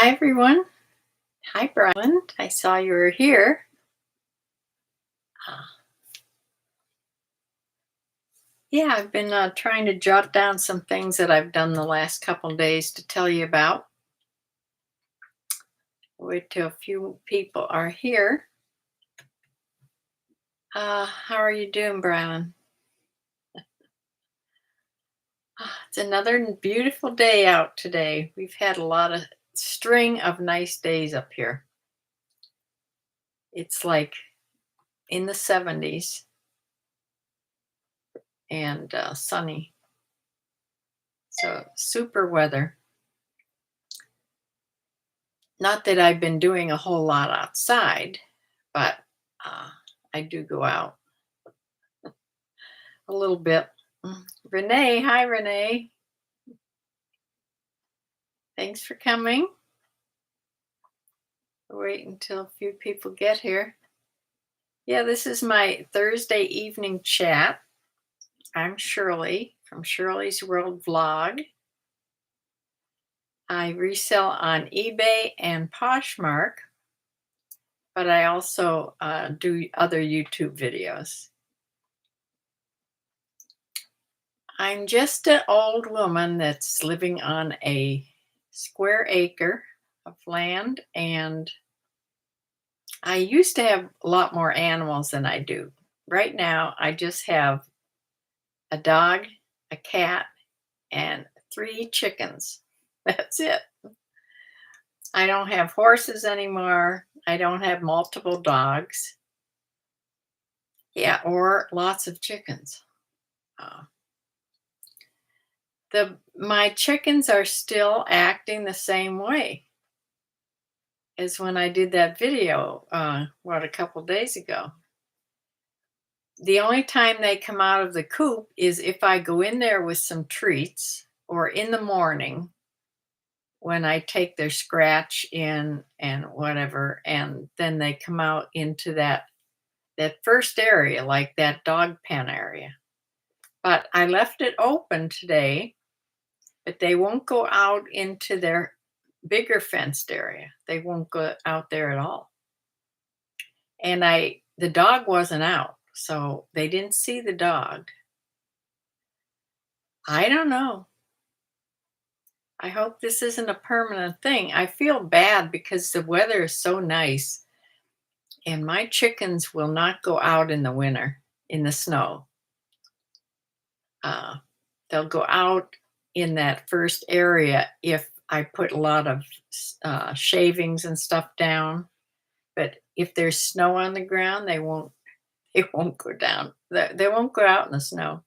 Hi, everyone. Hi, Brian. I saw you were here. Uh, yeah, I've been trying to jot down some things that I've done the last couple days to tell you about. Wait till a few people are here. How are you doing, Brian? It's another beautiful day out today. We've had a lot of string of nice days up here. It's like in the 70s and sunny. So super weather. Not that I've been doing a whole lot outside, but uh, I do go out a little bit. Renee, hi, Renee. Thanks for coming. Wait until a few people get here. Yeah, this is my Thursday evening chat. I'm Shirley from Shirley's World Vlog. I resell on eBay and Poshmark, but I also do other YouTube videos. I'm just an old woman that's living on a square acre of land, and I used to have a lot more animals than I do. Right now, I just have a dog, a cat, and 3 chickens. That's it. I don't have horses anymore. I don't have multiple dogs. Yeah, or lots of chickens. Uh, my chickens are still acting the same way as when I did that video, a couple days ago. The only time they come out of the coop is if I go in there with some treats or in the morning when I take their scratch in and whatever, and then they come out into that first area, like that dog pen area. But I left it open today, but they won't go out into their bigger fenced area. They won't go out there at all. And the dog wasn't out, so they didn't see the dog. I don't know. I hope this isn't a permanent thing. I feel bad because the weather is so nice, and my chickens will not go out in the winter in the snow. Uh, they'll go out in that first area if I put a lot of shavings and stuff down. But if there's snow on the ground, they won't. They won't go down. They won't go out in the snow.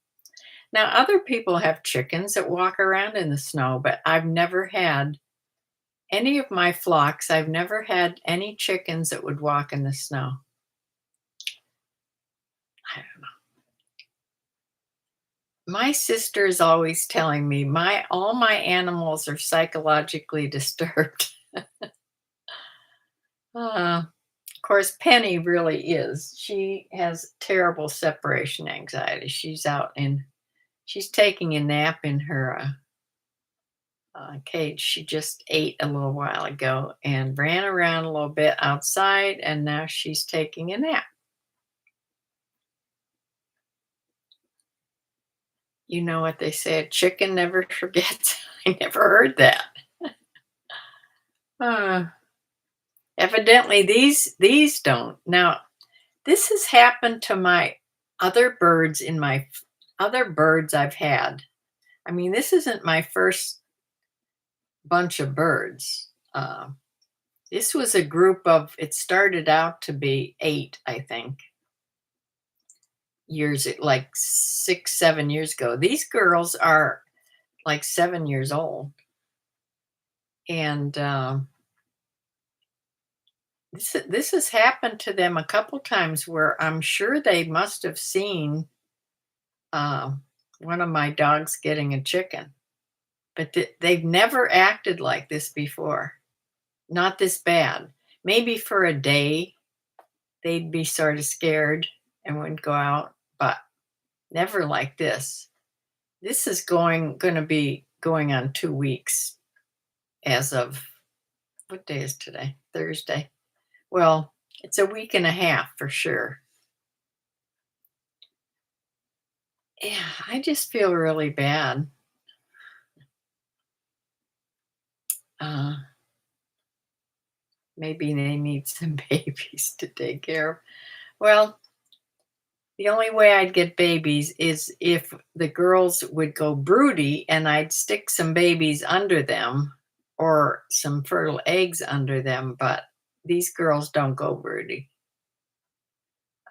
Now, other people have chickens that walk around in the snow, but I've never had any of my flocks. I've never had any chickens that would walk in the snow. I don't know. My sister is always telling me all my animals are psychologically disturbed. Of course, Penny really is. She has terrible separation anxiety. She's taking a nap in her cage. She just ate a little while ago and ran around a little bit outside, and now she's taking a nap. You know what they say, a chicken never forgets. I never heard that. Uh, Evidently, these don't. Now, this has happened to my other birds other birds I've had. I mean, this isn't my first bunch of birds. This was a group of, it started out to be 8, I think, like 6, 7 years ago. These girls are like 7 years old. And this has happened to them a couple times where I'm sure they must have seen one of my dogs getting a chicken, but they've never acted like this before. Not this bad. Maybe for a day they'd be sort of scared and wouldn't go out, but never like this. This is going to be going on 2 weeks as of What day is today? Thursday. Well, it's a week and a half for sure. Yeah, I just feel really bad. Uh, Maybe they need some babies to take care of. Well, the only way I'd get babies is if the girls would go broody and I'd stick some babies under them or some fertile eggs under them, but these girls don't go broody.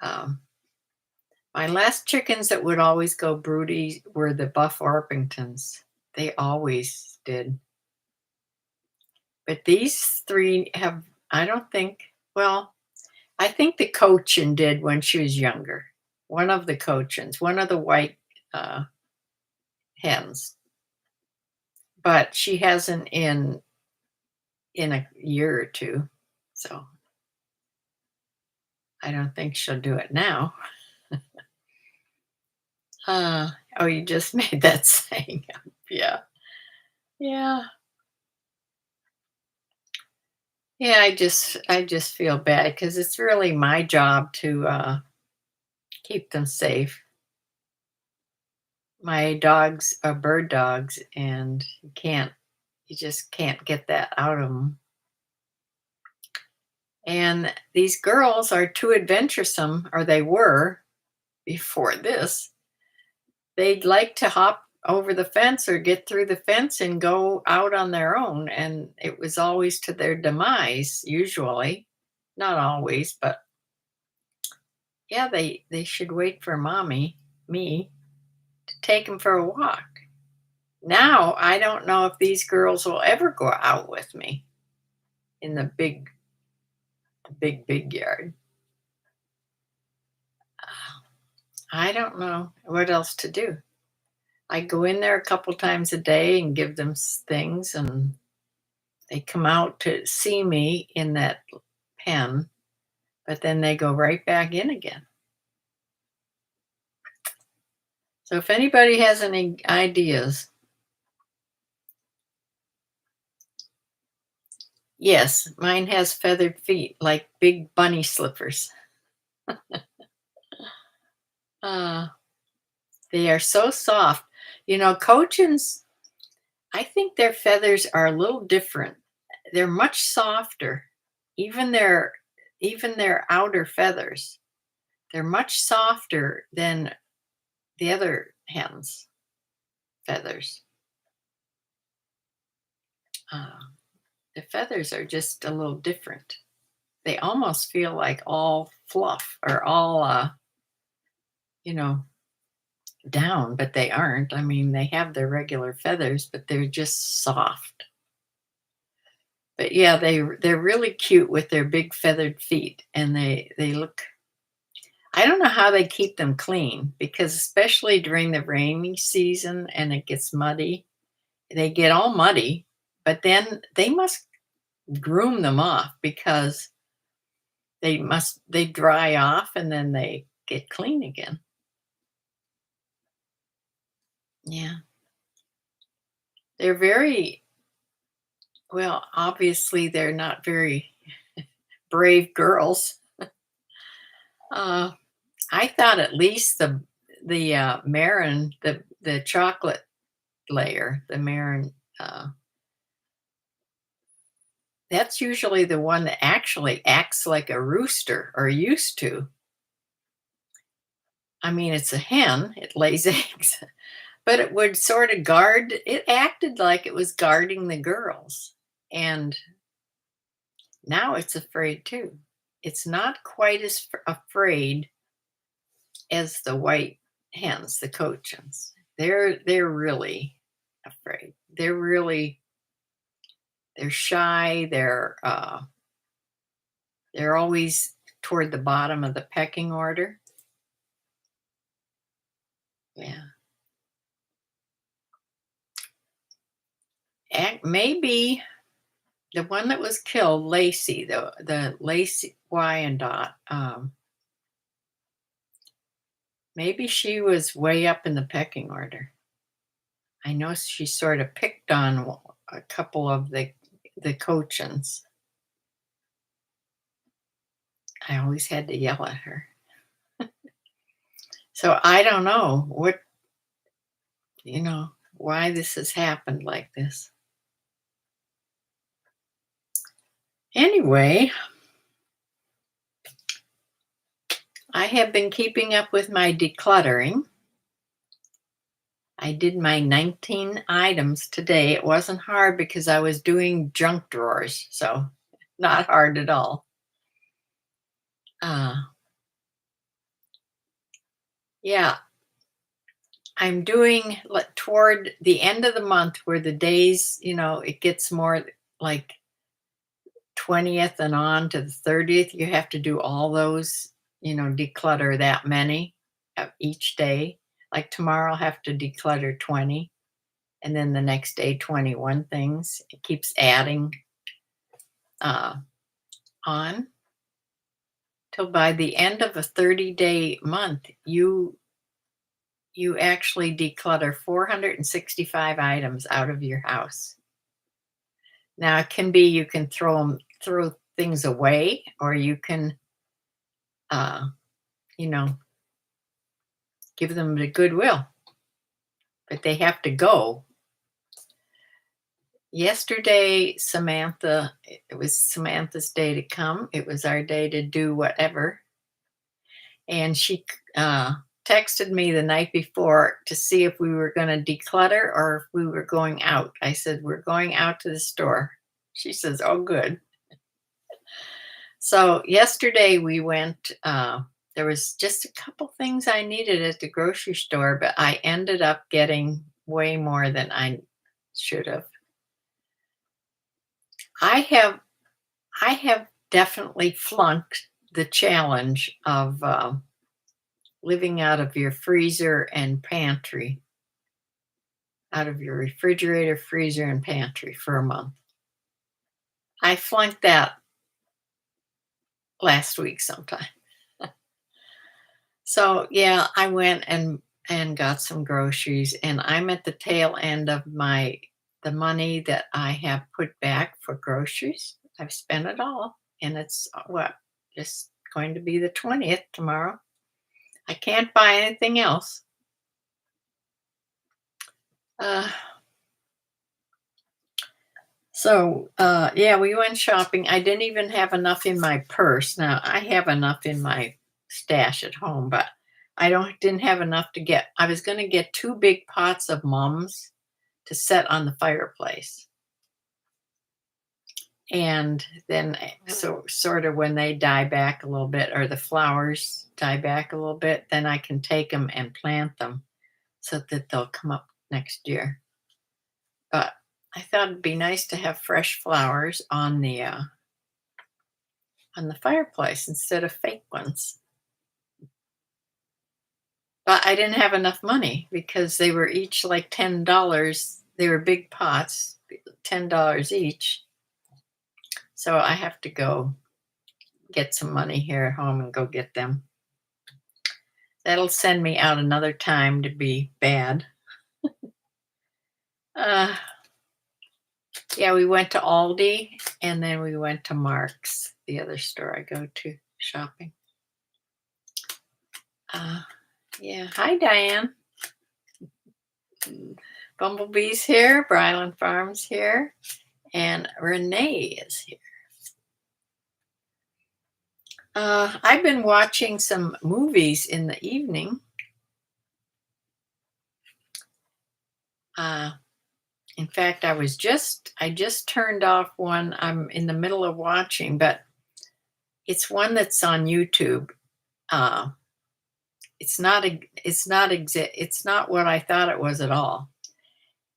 Um, my last chickens that would always go broody were the Buff Orpingtons. They always did. But these three have, I don't think, well, I think the Cochin did when she was younger. One of the Cochins, one of the white uh, hens, but she hasn't in a year or two. So I don't think she'll do it now. Oh, you just made that saying up. Yeah. Yeah. Yeah, I just feel bad because it's really my job to keep them safe. My dogs are bird dogs, and you just can't get that out of them. And these girls are too adventuresome, or they were before this. They'd like to hop over the fence or get through the fence and go out on their own. And it was always to their demise, usually. Not always, but yeah, they should wait for me, to take them for a walk. Now, I don't know if these girls will ever go out with me in the big yard. I don't know what else to do. I go in there a couple times a day and give them things, and they come out to see me in that pen, but then they go right back in again. So if anybody has any ideas, yes, mine has feathered feet like big bunny slippers. Uh, they are so soft. Cochins, I think their feathers are a little different. They're much softer. Even their even their outer feathers. They're much softer than the other hens' feathers. Uh, the feathers are just a little different. They almost feel like all fluff or all, you know, down, but they aren't. I mean, they have their regular feathers, but they're just soft. But yeah, they're really cute with their big feathered feet, and they look. I don't know how they keep them clean because especially during the rainy season and it gets muddy, they get all muddy. But then they must groom them off because they dry off and then they get clean again. Yeah. They're very well, obviously they're not very brave girls. Uh, I thought at least the Marin, the chocolate layer, the Marin, that's usually the one that actually acts like a rooster or used to. I mean, it's a hen, it lays eggs, but it would sort of guard, it acted like it was guarding the girls. And now it's afraid too. It's not quite as afraid as the white hens, the Cochins. They're really afraid. They're shy. They're always toward the bottom of the pecking order. Yeah. And maybe the one that was killed, Lacey, the Lacey Wyandotte, maybe she was way up in the pecking order. I know she sort of picked on a couple of the Cochins. I always had to yell at her. So I don't know why this has happened like this. Anyway, I have been keeping up with my decluttering. I did my 19 items today. It wasn't hard because I was doing junk drawers, so not hard at all. Yeah, I'm doing toward the end of the month where the days, it gets more like 20th and on to the 30th. You have to do all those, declutter that many of each day. Like tomorrow, I'll have to declutter 20, and then the next day, 21 things. It keeps adding on till by the end of a 30-day month, you actually declutter 465 items out of your house. Now it can be you can throw things away, or you can give them to Goodwill, but they have to go. Yesterday, it was Samantha's day to come. It was our day to do whatever. And she texted me the night before to see if we were going to declutter or if we were going out. I said, we're going out to the store. She says, oh, good. So yesterday we went, there was just a couple things I needed at the grocery store, but I ended up getting way more than I should have. I have definitely flunked the challenge of living out of your freezer and pantry, out of your refrigerator, freezer, and pantry for a month. I flunked that last week sometime. So yeah, I went and got some groceries, and I'm at the tail end of the money that I have put back for groceries. I've spent it all, and it's just going to be the 20th tomorrow. I can't buy anything else. Yeah, we went shopping. I didn't even have enough in my purse. Now I have enough in my stash at home, but I didn't have enough to get. I was going to get 2 big pots of mums to set on the fireplace. And then, so sort of when they die back a little bit, or the flowers die back a little bit, then I can take them and plant them so that they'll come up next year. But I thought it'd be nice to have fresh flowers on the fireplace instead of fake ones. But I didn't have enough money because they were each like $10. They were big pots, $10 each. So I have to go get some money here at home and go get them. That'll send me out another time to be bad. Yeah, we went to Aldi, and then we went to Mark's, the other store I go to shopping. Yeah, hi Diane. Bumblebee's here, Bryland Farms here, and Renee is here. I've been watching some movies in the evening. In fact, I just turned off one I'm in the middle of watching, but it's one that's on YouTube. It's not what I thought it was at all.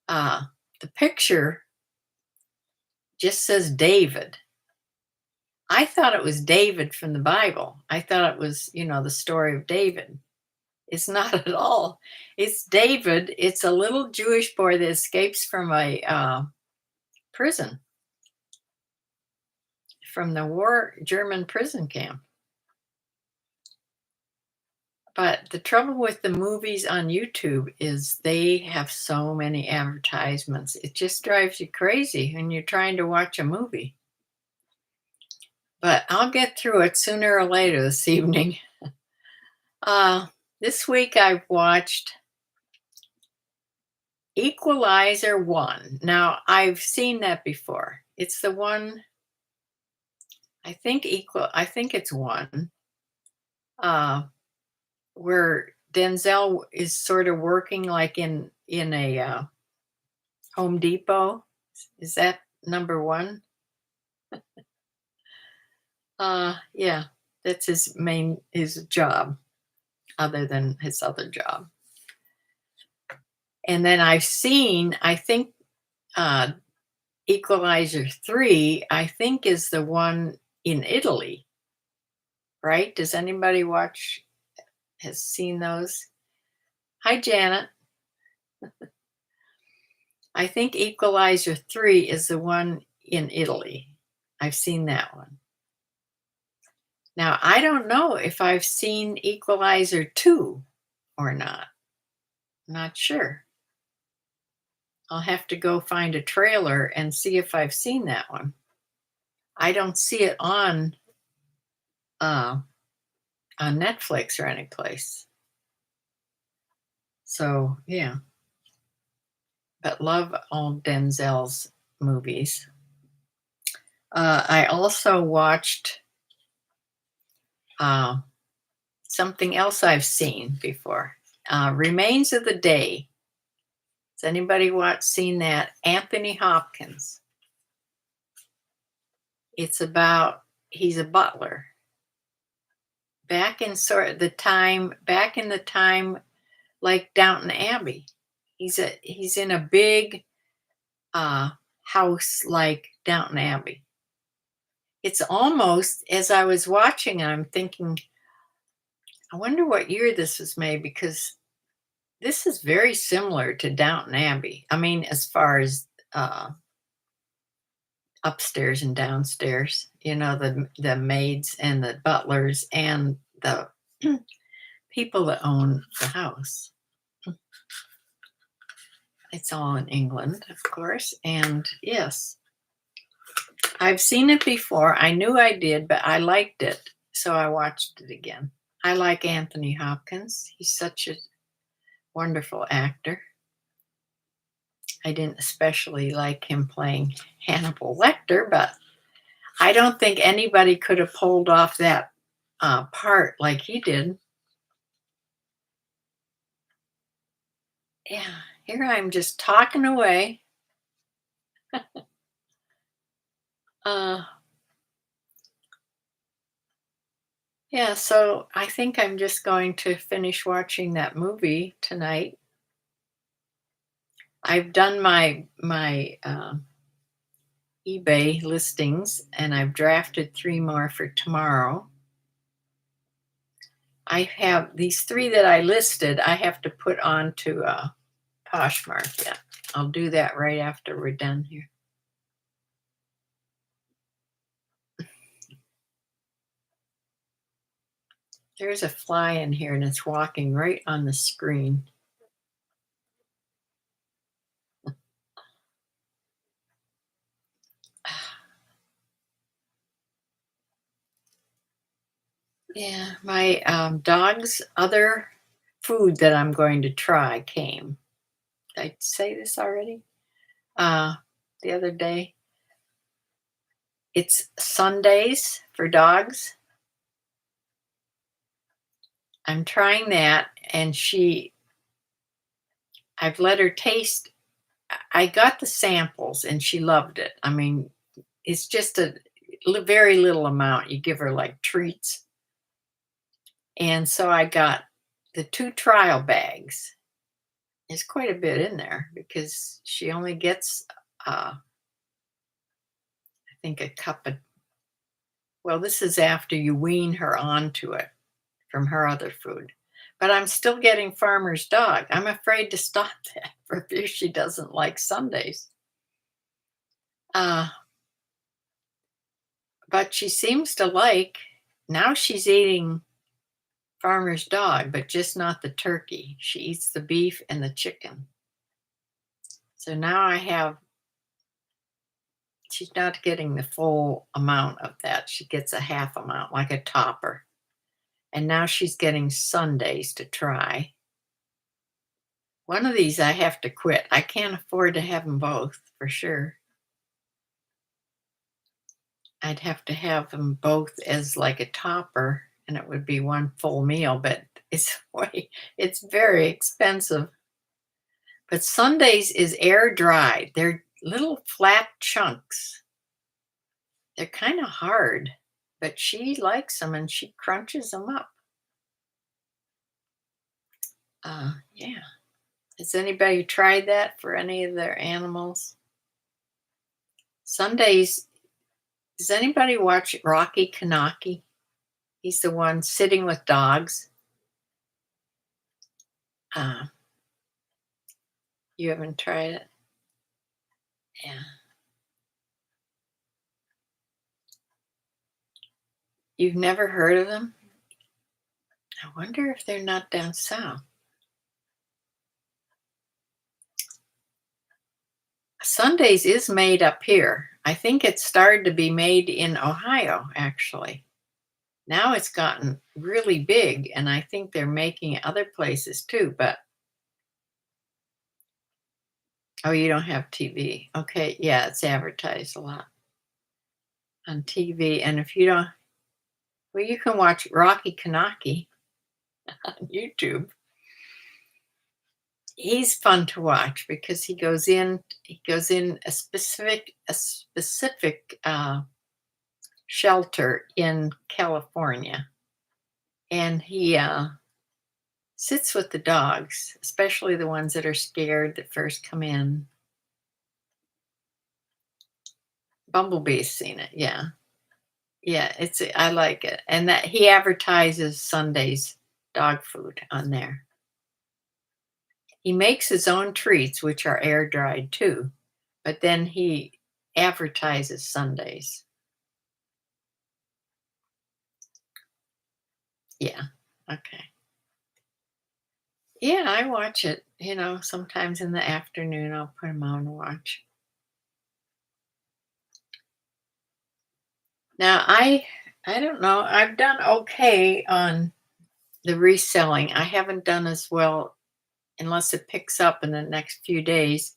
The picture just says David. I thought it was David from the Bible. I thought it was, the story of David. It's not at all. It's David. It's a little Jewish boy that escapes from a prison, from the German prison camp. But the trouble with the movies on YouTube is they have so many advertisements. It just drives you crazy when you're trying to watch a movie. but I'll get through it sooner or later this evening. Uh, this week I've watched Equalizer 1. Now, I've seen that before. It's the one, I think it's one, uh, where Denzel is sort of working like in a Home Depot. Is that number one? Yeah, that's his job, other than his other job. And then I think uh, Equalizer 3, I think is the one in Italy, right? Does anybody has seen those? Hi, Janet. I think Equalizer 3 is the one in Italy. I've seen that one. Now, I don't know if I've seen Equalizer 2 or not. Not sure. I'll have to go find a trailer and see if I've seen that one. I don't see it uh, on Netflix or anyplace. So, yeah. But love all Denzel's movies. I also watched something else I've seen before. Remains of the Day. Has anybody seen that? Anthony Hopkins. It's about, he's a butler. Back in the time like Downton Abbey. He's in a big house like Downton Abbey. It's almost, as I was watching, I'm thinking, I wonder what year this was made, because this is very similar to Downton Abbey. I mean, as far as upstairs and downstairs, the maids and the butlers and the people that own the house. It's all in England, of course. And yes, I've seen it before. I knew I did, but I liked it. So I watched it again. I like Anthony Hopkins. He's such a wonderful actor. I didn't especially like him playing Hannibal Lecter, but I don't think anybody could have pulled off that part like he did. Yeah, here I'm just talking away. uh, yeah, so I think I'm just going to finish watching that movie tonight. I've done my eBay listings, and I've drafted 3 more for tomorrow. I have these 3 that I listed, I have to put onto Poshmark yet. I'll do that right after we're done here. There's a fly in here and it's walking right on the screen. Yeah, my dog's other food that I'm going to try came. Did I say this already? The other day. It's Sundays for dogs. I'm trying that, and I've let her taste. I got the samples and she loved it. I mean, it's just a very little amount. You give her like treats. And so I got the 2 trial bags. There's quite a bit in there because she only gets, I think, a cup of, well, this is after you wean her onto it from her other food. But I'm still getting Farmer's Dog. I'm afraid to stop that for fear she doesn't like Sundays. But she seems to like, now she's eating Farmer's Dog, but just not the turkey. She eats the beef and the chicken. So now She's not getting the full amount of that. She gets a half amount, like a topper. And now she's getting Sundays to try. One of these I have to quit. I can't afford to have them both, for sure. I'd have to have them both as like a topper, and it would be one full meal, but it's very expensive. But Sundays is air dried. They're little flat chunks. They're kind of hard, but she likes them and she crunches them up. Yeah. Has anybody tried that for any of their animals? Sundays, does anybody watch Rocky Kanaki? He's the one sitting with dogs. Uh, you haven't tried it? Yeah. You've never heard of them? I wonder if they're not down south. Sundays is made up here. I think it started to be made in Ohio, actually. Now it's gotten really big, and I think they're making it other places too, but oh, you don't have TV. Okay, yeah, it's advertised a lot on TV. And if you don't, well, you can watch Rocky Kanaki on YouTube. He's fun to watch because he goes in a specific shelter in California, and he sits with the dogs, especially the ones that are scared that first come in. Bumblebee's seen it, yeah. Yeah, I like it. And that he advertises Sunday's dog food on there. He makes his own treats, which are air dried too, but then he advertises Sundays. Yeah, okay. Yeah, I watch it, sometimes in the afternoon I'll put him on and watch. Now I don't know. I've done okay on the reselling. I haven't done as well unless it picks up in the next few days.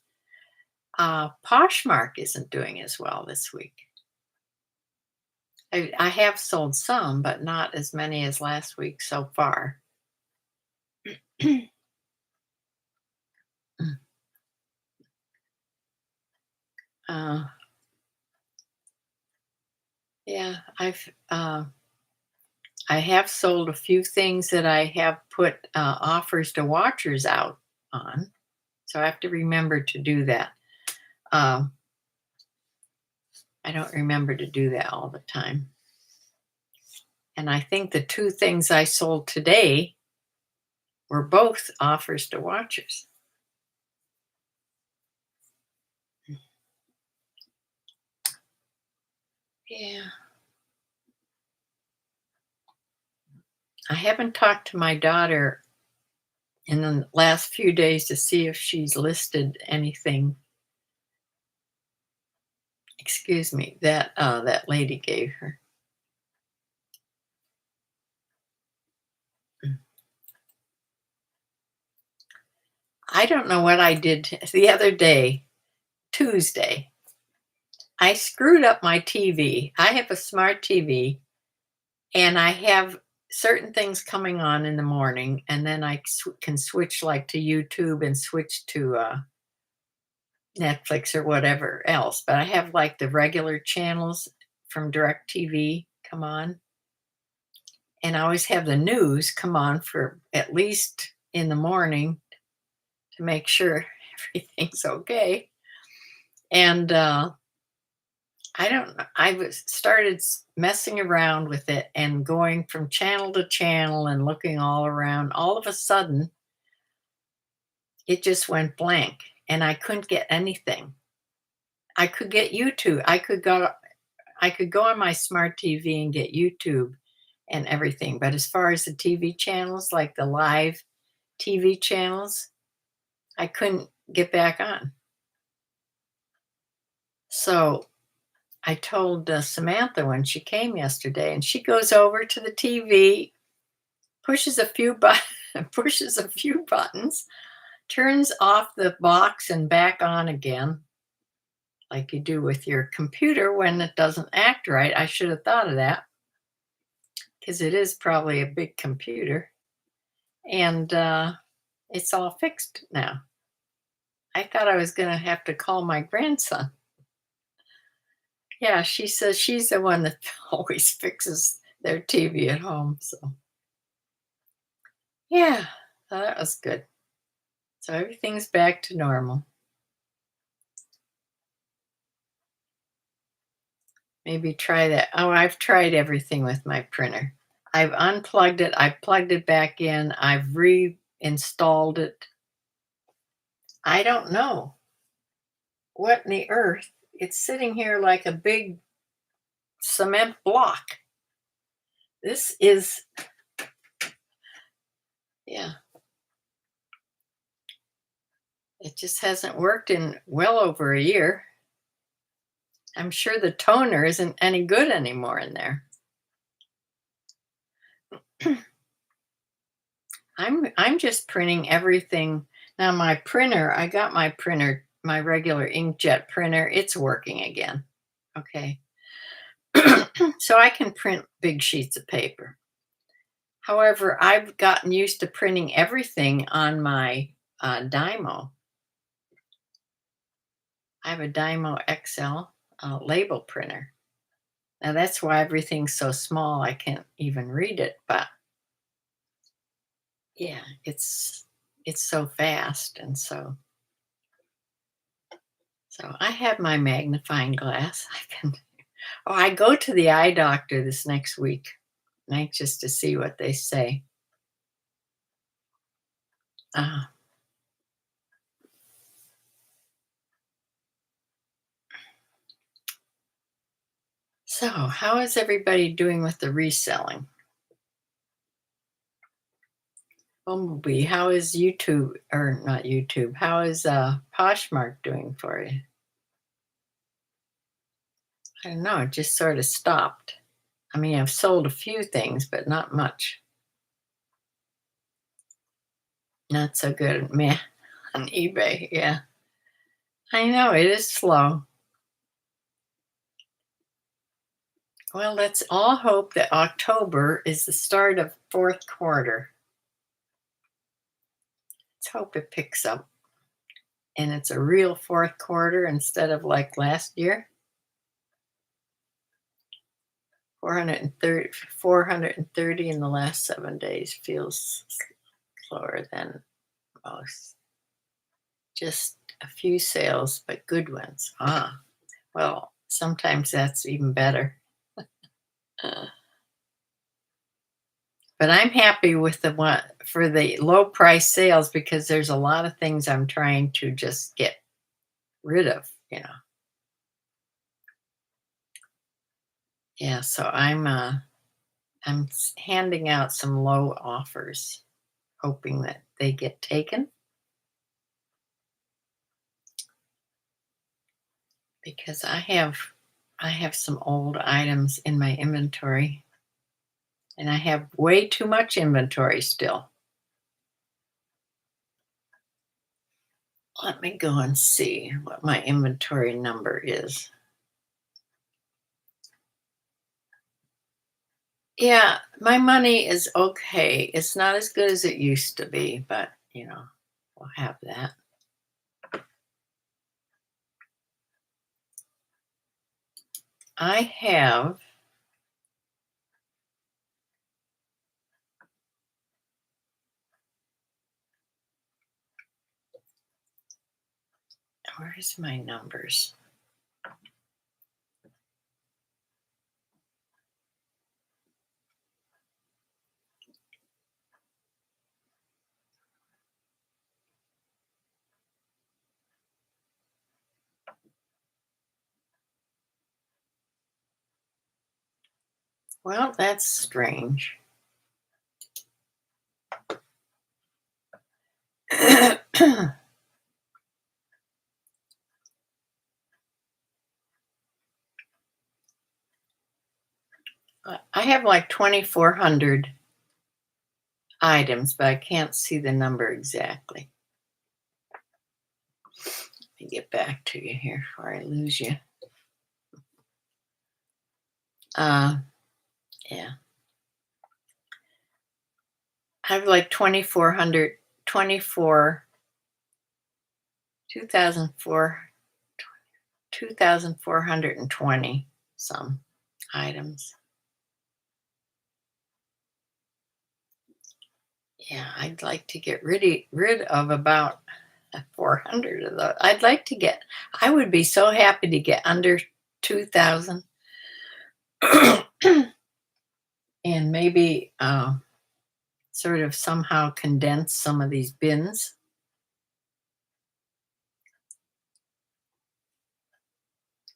Poshmark isn't doing as well this week. I have sold some, but not as many as last week so far. uh, yeah, I have sold a few things that I have put offers to watchers out on, so I have to remember to do that. Um, I don't remember to do that all the time. And I think the two things I sold today were both offers to watchers. Yeah. I haven't talked to my daughter in the last few days to see if she's listed anything. Excuse me, that lady gave her. I don't know what I did the other day, Tuesday. I screwed up my TV. I have a smart TV, and I have certain things coming on in the morning, and then I can switch like to YouTube and switch to Netflix or whatever else. But I have like the regular channels from DirecTV come on, and I always have the news come on for at least in the morning to make sure everything's okay. And I don't know. Started messing around with it and going from channel to channel and looking all around. All of a sudden, it just went blank, and I couldn't get anything. I could get YouTube. I could go on my smart TV and get YouTube and everything. But as far as the TV channels, like the live TV channels, I couldn't get back on. So I told Samantha when she came yesterday, and she goes over to the TV, pushes a few pushes a few buttons, turns off the box and back on again, like you do with your computer when it doesn't act right. I should have thought of that because it is probably a big computer, and it's all fixed now. I thought I was going to have to call my grandson. Yeah, she says she's the one that always fixes their TV at home. So, yeah, so that was good. So everything's back to normal. Maybe try that. Oh, I've tried everything with my printer. I've unplugged it, I've plugged it back in, I've reinstalled it. I don't know what in the earth. It's sitting here like a big cement block. This is, yeah, it just hasn't worked in well over a year. I'm sure the toner isn't any good anymore in there. I'm just printing everything. Now my printer, I got my printer, my regular inkjet printer, it's working again. Okay. So I can print big sheets of paper. However, I've gotten used to printing everything on my Dymo. I have a Dymo XL label printer. Now that's why everything's so small I can't even read it, but yeah, it's so fast, and so I have my magnifying glass. I can. Oh, I go to the eye doctor this next week. I'm anxious to see what they say. Uh, so how is everybody doing with the reselling? Bumblebee, how is YouTube, or not YouTube? How is Poshmark doing for you? I don't know. It just sort of stopped. I mean, I've sold a few things, but not much. Not so good. Meh on eBay. Yeah, I know it is slow. Well, let's all hope that October is the start of fourth quarter. Let's hope it picks up and it's a real fourth quarter instead of like last year. 430 in the last 7 days feels slower than most. Just a few sales, but good ones. Well, sometimes that's even better. Uh, but I'm happy with the one for the low price sales because there's a lot of things I'm trying to just get rid of. Yeah, so I'm handing out some low offers, hoping that they get taken because I have some old items in my inventory and I have way too much inventory still. Let me go and see what my inventory number is. Yeah, my money is okay. It's not as good as it used to be, but we'll have that. I have where's my numbers? Well, that's strange. I have like 2,400 items, but I can't see the number exactly. Let me get back to you here before I lose you. Yeah. I have like 2,400, 24, 2,004, 2,420 some items. Yeah, I'd like to get rid of about 400 of those. I would be so happy to get under 2,000 and maybe sort of somehow condense some of these bins.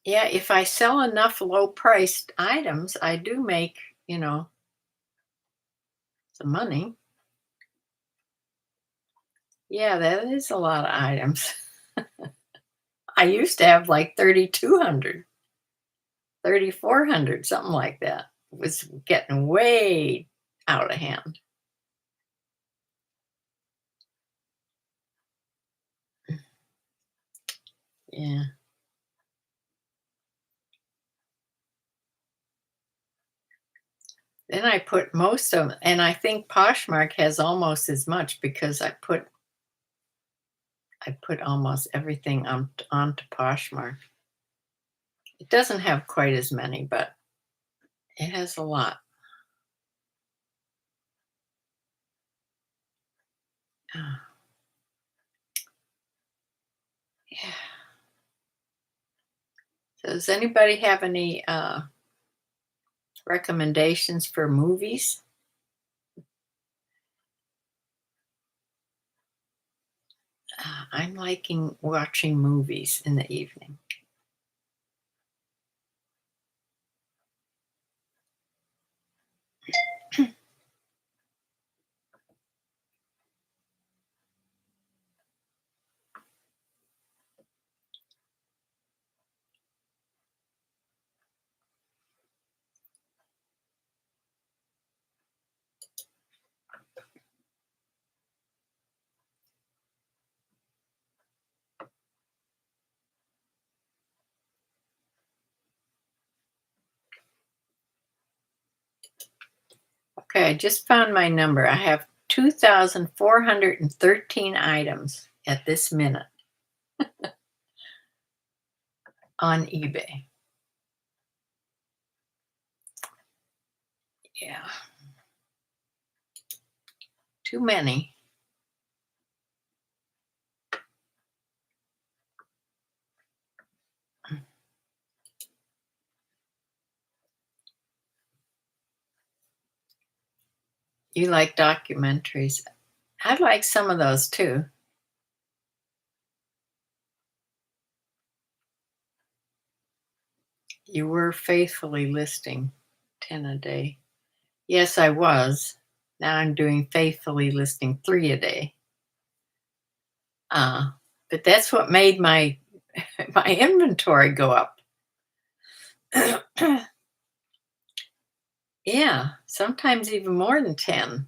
Yeah, if I sell enough low priced items, I do make, some money. Yeah, that is a lot of items. I used to have like 3,200, 3,400, something like that. It was getting way out of hand. Yeah. Then I put most of them, and I think Poshmark has almost as much because I put almost everything onto Poshmark. It doesn't have quite as many, but it has a lot. Ah, yeah. So does anybody have any recommendations for movies? I'm liking watching movies in the evening. Okay, I just found my number. I have 2,413 items at this minute on eBay. Yeah, too many. You like documentaries? I like some of those too. You were faithfully listing 10 a day. Yes, I was. Now I'm doing faithfully listing 3 a day. Uh, but that's what made my my inventory go up. Yeah, sometimes even more than 10.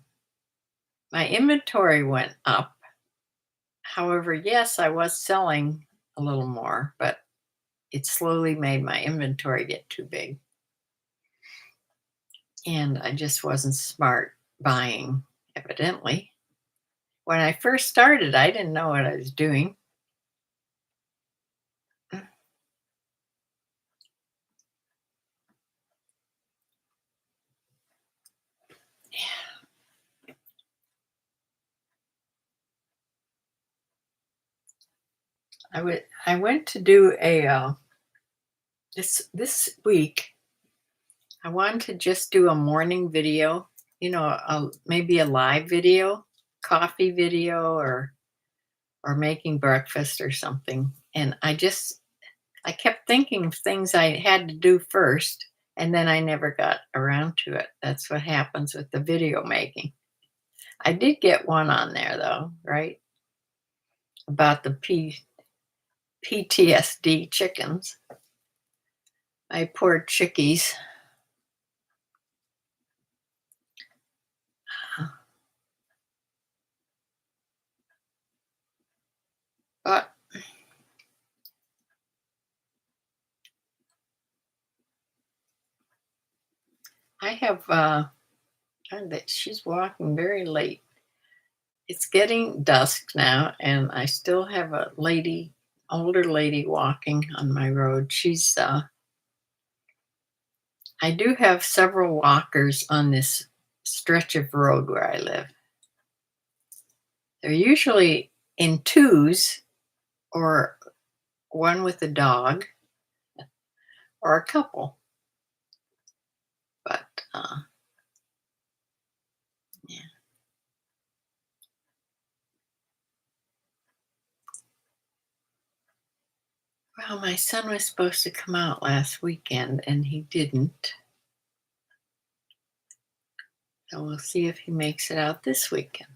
My inventory went up. However, yes, I was selling a little more, but it slowly made my inventory get too big. And I just wasn't smart buying, evidently. When I first started, I didn't know what I was doing. I went to do a this week. I wanted to just do a morning video, maybe a live video, coffee video, or making breakfast or something. And I kept thinking of things I had to do first, and then I never got around to it. That's what happens with the video making. I did get one on there though, right? About the PTSD chickens. My poor chickies. But I have, that she's walking very late. It's getting dusk now, and I still have a lady, older lady walking on my road. I do have several walkers on this stretch of road where I live. They're usually in twos or one with a dog or a couple. But yeah. Well, my son was supposed to come out last weekend and he didn't. So we'll see if he makes it out this weekend.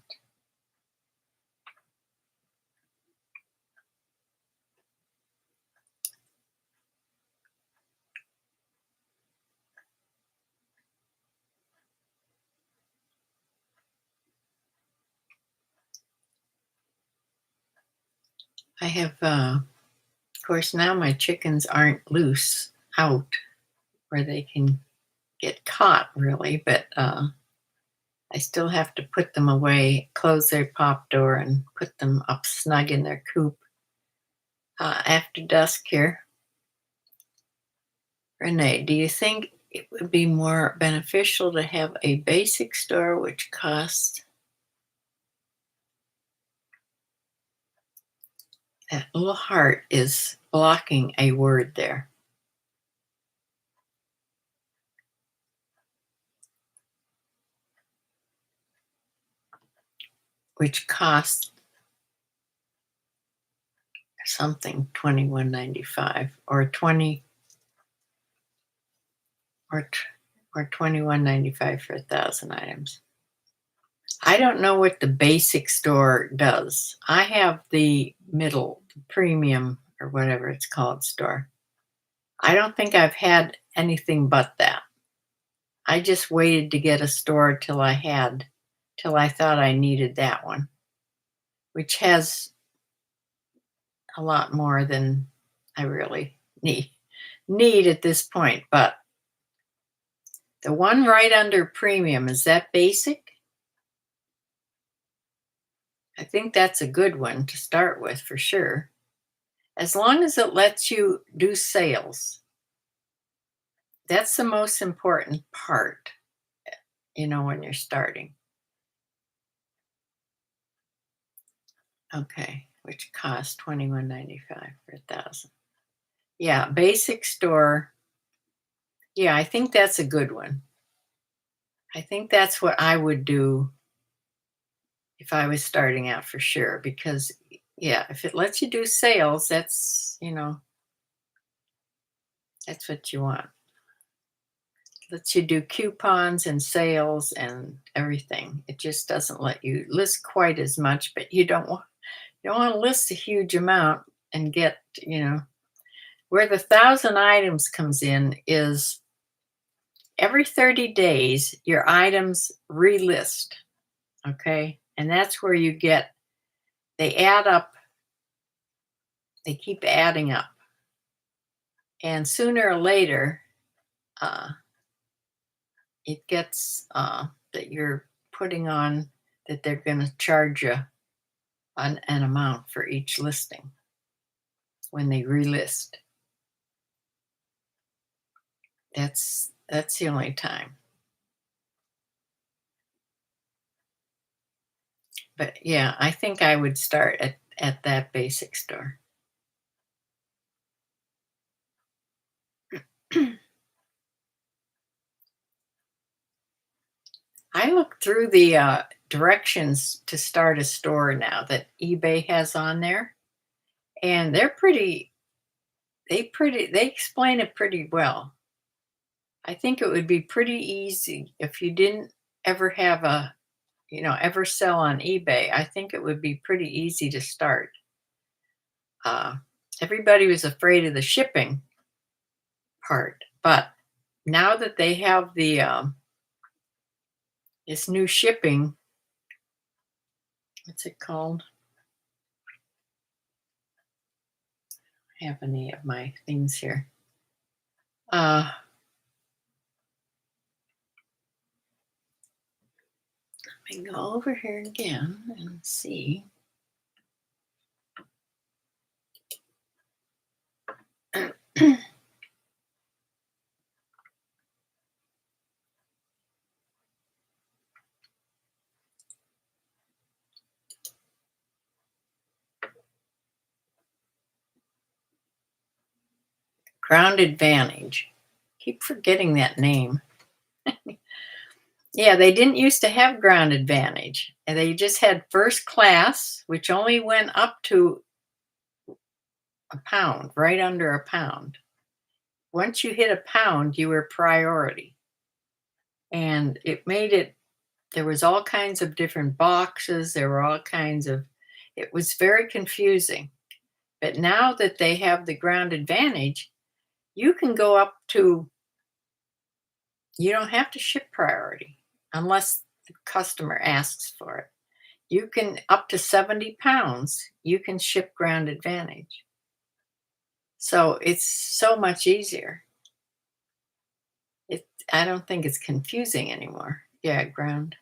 I have, of course, now my chickens aren't loose out where they can get caught, really, but I still have to put them away, close their pop door, and put them up snug in their coop after dusk here. Renee, do you think it would be more beneficial to have a basic store which costs, that little heart is blocking a word there, which costs something $21.95 or 20 or $21.95 for 1,000 items. I don't know what the basic store does. I have the middle, the premium, or whatever it's called store. I don't think I've had anything but that. I just waited to get a store till I thought I needed that one, which has a lot more than I really need at this point. But the one right under premium, is that basic? I think that's a good one to start with for sure. As long as it lets you do sales, that's the most important part, when you're starting. Okay, which costs $21.95 for 1,000. Yeah, basic store. Yeah, I think that's a good one. I think that's what I would do if I was starting out for sure. Because, yeah, if it lets you do sales, that's what you want. Lets you do coupons and sales and everything. It just doesn't let you list quite as much, but you don't want to list a huge amount and get, where the 1,000 items comes in is every 30 days your items relist. Okay? And that's where they add up, they keep adding up. And sooner or later, uh, it gets that you're putting on that they're going to charge you an amount for each listing when they relist. That's the only time. But yeah, I think I would start at that basic store. I looked through the directions to start a store now that eBay has on there, and they explain it pretty well. I think it would be pretty easy if you didn't ever have ever sell on eBay. I think it would be pretty easy to start. Uh, Everybody was afraid of the shipping part, but now that they have this new shipping, what's it called? have any of my things here. Uh, Let me go over here again and see. Ground Advantage. Keep forgetting that name. Yeah, they didn't used to have Ground Advantage. And they just had first class, which only went up to a pound, right under a pound. Once you hit a pound, you were priority. And it made it, there was all kinds of different boxes. There were all kinds of, it was very confusing. But now that they have the Ground Advantage, you can go up to, you don't have to ship priority unless the customer asks for it. You can, up to 70 pounds, you can ship Ground Advantage. So it's so much easier. I don't think it's confusing anymore. Yeah, ground.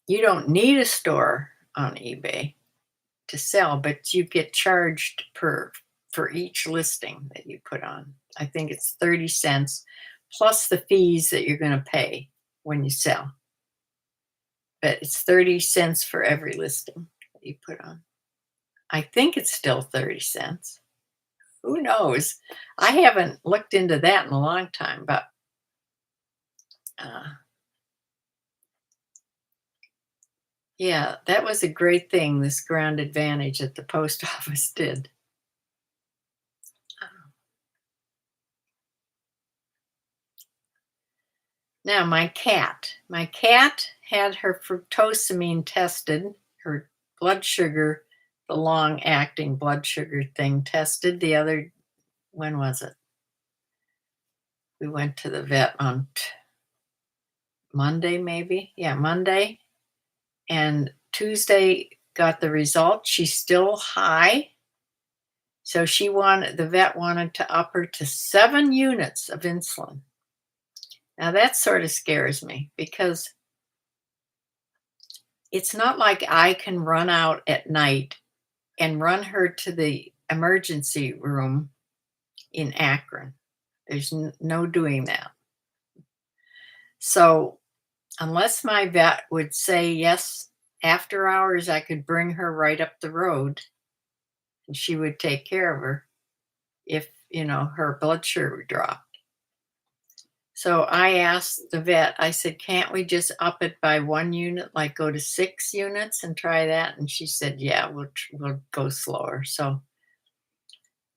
You don't need a store on eBay to sell, but you get charged for each listing that you put on. I think it's 30 cents plus the fees that you're going to pay when you sell. But it's 30 cents for every listing that you put on. I think it's still 30 cents. Who knows? I haven't looked into that in a long time, but yeah, that was a great thing, this Ground Advantage that the post office did. Now, my cat had her fructosamine tested, her blood sugar, the long acting blood sugar thing tested the other, when was it? We went to the vet on Monday, maybe. Yeah, Monday. And Tuesday got the result. She's still high. So the vet wanted to up her to 7 units of insulin. Now that sort of scares me because it's not like I can run out at night and run her to the emergency room in Akron. There's no doing that. So unless my vet would say yes, after hours, I could bring her right up the road and she would take care of her if, her blood sugar dropped. So I asked the vet, I said, can't we just up it by 1 unit, like go to 6 units and try that? And she said, yeah, we'll go slower. So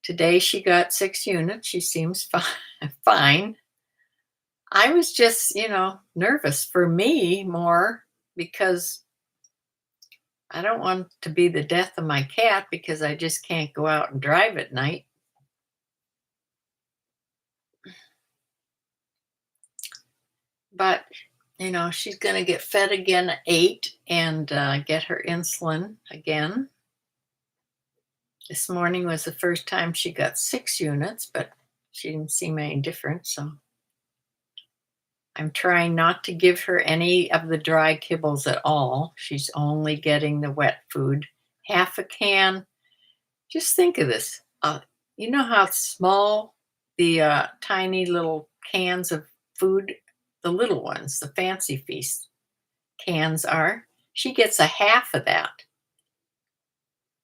today she got 6 units. She seems fine. I was just, nervous for me more because I don't want to be the death of my cat because I just can't go out and drive at night. But, she's going to get fed again at 8 and get her insulin again. This morning was the first time she got 6 units, but she didn't seem any different. So I'm trying not to give her any of the dry kibbles at all. She's only getting the wet food, half a can. Just think of this. You know how small the tiny little cans of food, the little ones, the Fancy Feast cans are? She gets a half of that.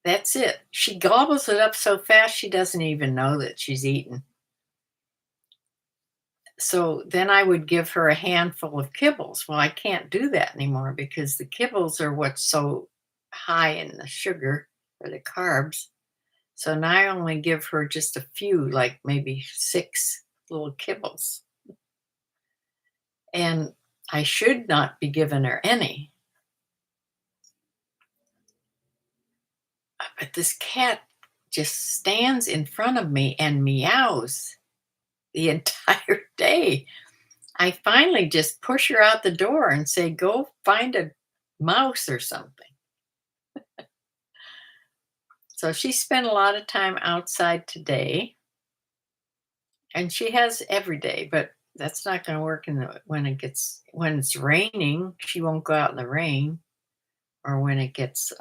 That's it. She gobbles it up so fast she doesn't even know that she's eaten. So then I would give her a handful of kibbles. Well, I can't do that anymore because the kibbles are what's so high in the sugar or the carbs. So now I only give her just a few, like maybe 6 little kibbles. And I should not be giving her any. But this cat just stands in front of me and meows the entire day. I finally just push her out the door and say, go find a mouse or something. So she spent a lot of time outside today, and she has every day, but that's not going to work when it's raining. She won't go out in the rain, or when it gets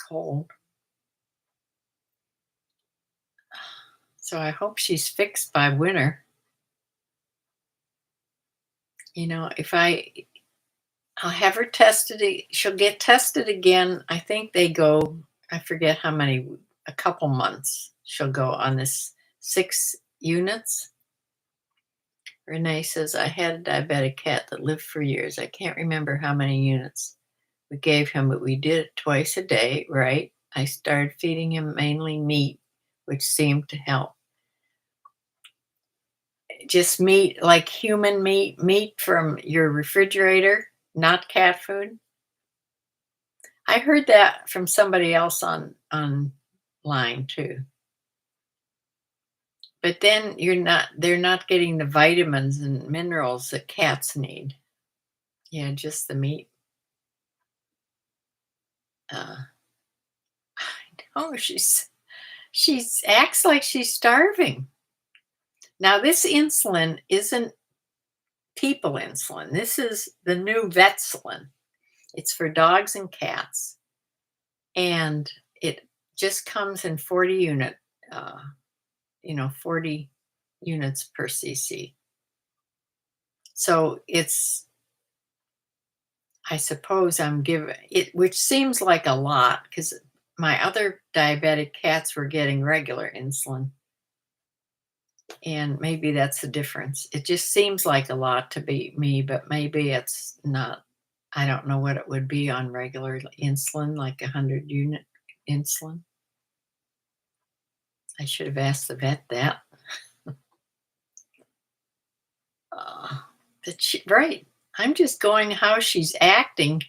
cold. So I hope she's fixed by winter. If I'll have her tested. She'll get tested again. I think they go, I forget how many, a couple months she'll go on this 6 units. Renee says, I had a diabetic cat that lived for years. I can't remember how many units we gave him, but we did it twice a day, right? I started feeding him mainly meat, which seemed to help. Just meat, like human meat from your refrigerator, not cat food. I heard that from somebody else online too. But then they're not getting the vitamins and minerals that cats need. Yeah, just the meat. Oh, she's acts like she's starving. Now this insulin isn't people insulin. This is the new Vetsulin. It's for dogs and cats, and it just comes in 40 units per cc. So I suppose I'm giving it, which seems like a lot because my other diabetic cats were getting regular insulin. And maybe that's the difference. It just seems like a lot to be me, but maybe it's not. I don't know what it would be on regular insulin, like 100-unit insulin. I should have asked the vet that. Uh, right. I'm just going how she's acting.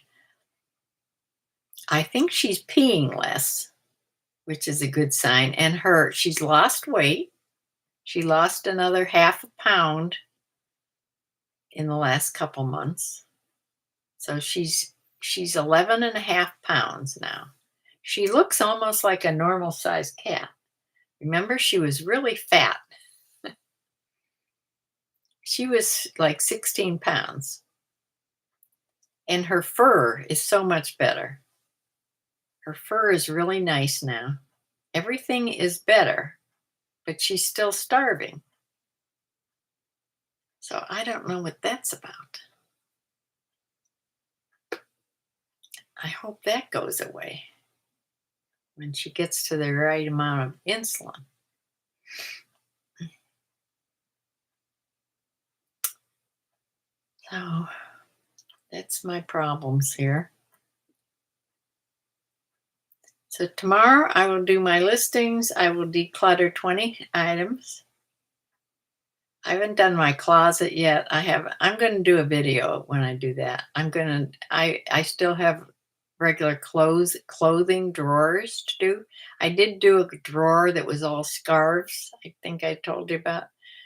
I think she's peeing less, which is a good sign. And she's lost weight. She lost another half a pound in the last couple months. So she's 11 and a half pounds now. She looks almost like a normal sized cat. Remember, she was really fat. She was like 16 pounds. And her fur is so much better. Her fur is really nice now. Everything is better, but she's still starving. So I don't know what that's about. I hope that goes away when she gets to the right amount of insulin. So that's my problems here. So tomorrow I will do my listings. I will declutter 20 items. I haven't done my closet yet. I'm going to do a video when I do that. I still have regular clothing drawers to do. I did do a drawer that was all scarves. I think I told you about.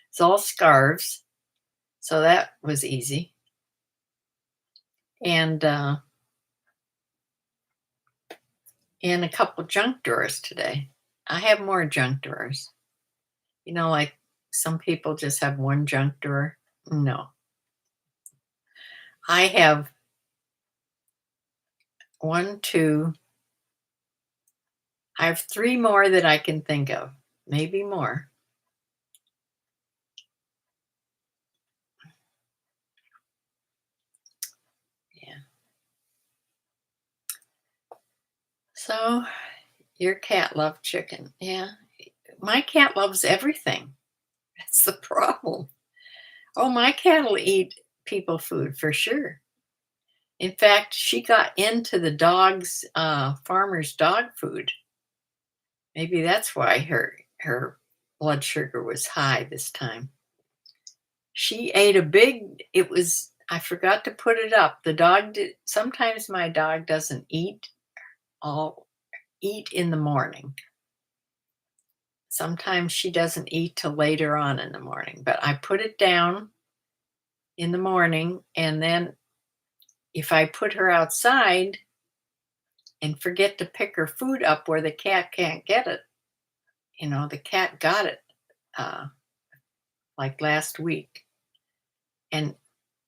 It's all scarves. So that was easy. And a couple junk drawers today. I have more junk drawers. Like some people just have one junk drawer. No. I have 1, 2. I have 3 more that I can think of. Maybe more. Yeah. So your cat loved chicken. Yeah. My cat loves everything. That's the problem. Oh, my cat will eat people food for sure. In fact, she got into the farmer's dog food. Maybe that's why her blood sugar was high this time. She ate I forgot to put it up. Sometimes my dog doesn't eat in the morning. Sometimes she doesn't eat till later on in the morning, but I put it down in the morning, and then if I put her outside and forget to pick her food up where the cat can't get it. The cat got it uh, like last week and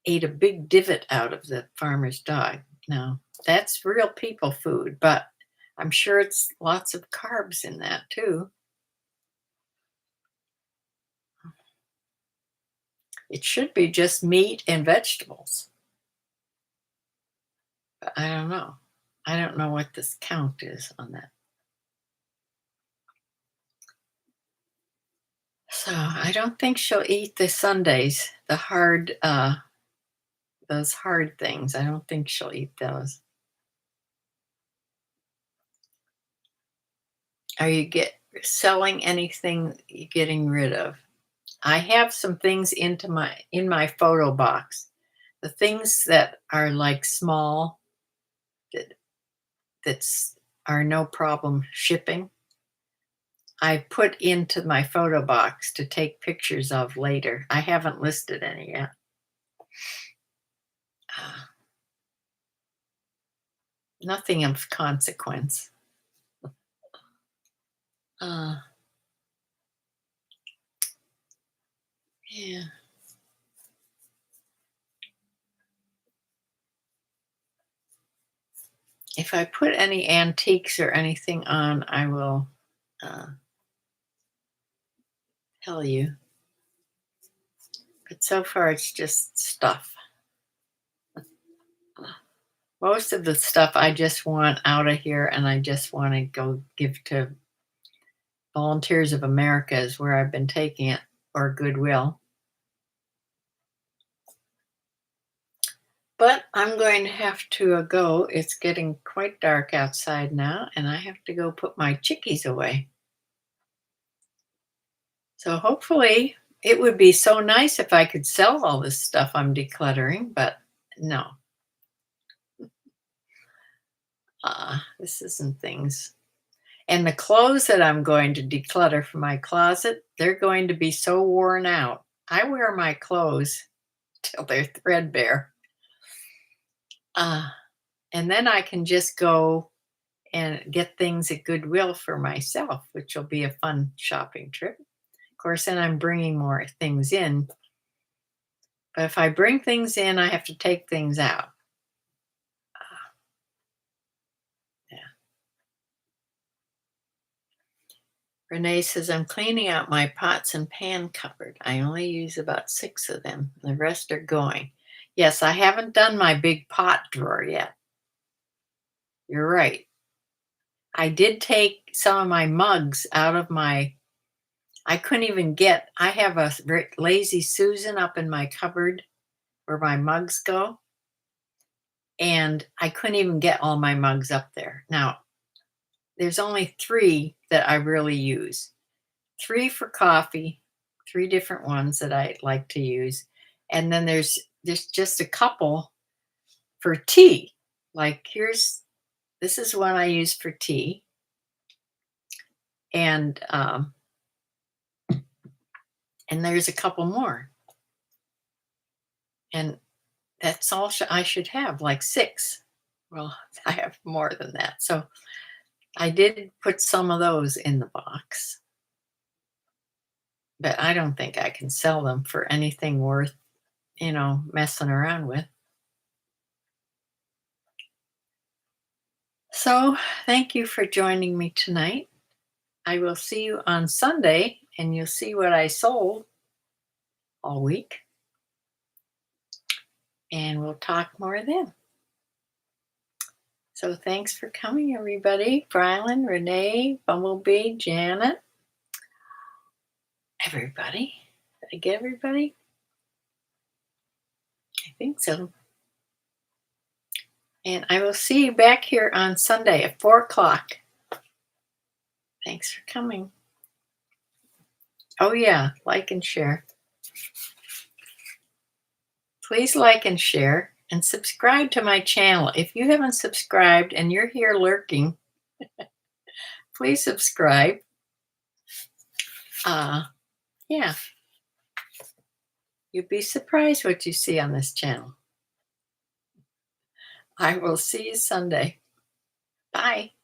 ate a big divot out of the farmer's dog. Now, that's real people food, but I'm sure it's lots of carbs in that too. It should be just meat and vegetables, but I don't know. I don't know what this count is on that. So I don't think she'll eat the sundaes, those hard things. I don't think she'll eat those. Are you selling anything you're getting rid of? I have some things in my photo box. The things that are like small that that's are no problem shipping. I put into my photo box to take pictures of later. I haven't listed any yet. Uh, Nothing of consequence. Uh, yeah. If I put any antiques or anything on, I will uh, tell you. But so far, it's just stuff. Most of the stuff I just want out of here, and I just want to go give to Volunteers of America, is where I've been taking it, or Goodwill. But I'm going to have to go. It's getting quite dark outside now, and I have to go put my chickies away. So hopefully, it would be so nice if I could sell all this stuff I'm decluttering, but no. This isn't things. And the clothes that I'm going to declutter from my closet, they're going to be so worn out. I wear my clothes till they're threadbare. And then I can just go and get things at Goodwill for myself, which will be a fun shopping trip. Of course, then I'm bringing more things in. But if I bring things in, I have to take things out. Yeah. Renee says, I'm cleaning out my pots and pan cupboard. I only use about 6 of them. The rest are going. Yes, I haven't done my big pot drawer yet. You're right. I did take some of my mugs out of I couldn't even I have a Lazy Susan up in my cupboard where my mugs go. And I couldn't even get all my mugs up there. Now, there's only 3 that I really use. 3 for coffee, 3 different ones that I like to use. And then there's just a couple for tea. Like this is one I use for tea. And there's a couple more. And that's all I should have, like 6. Well, I have more than that. So I did put some of those in the box. But I don't think I can sell them for anything worth, messing around with. So thank you for joining me tonight. I will see you on Sunday, and you'll see what I sold all week. And we'll talk more then. So thanks for coming, everybody. Brylan, Renee, Bumblebee, Janet, everybody. Did I get everybody? I think so. And I will see you back here on Sunday at 4 o'clock. Thanks for coming. Oh, yeah, like and share. Please like and share and subscribe to my channel. If you haven't subscribed and you're here lurking, please subscribe. Yeah. You'd be surprised what you see on this channel. I will see you Sunday. Bye.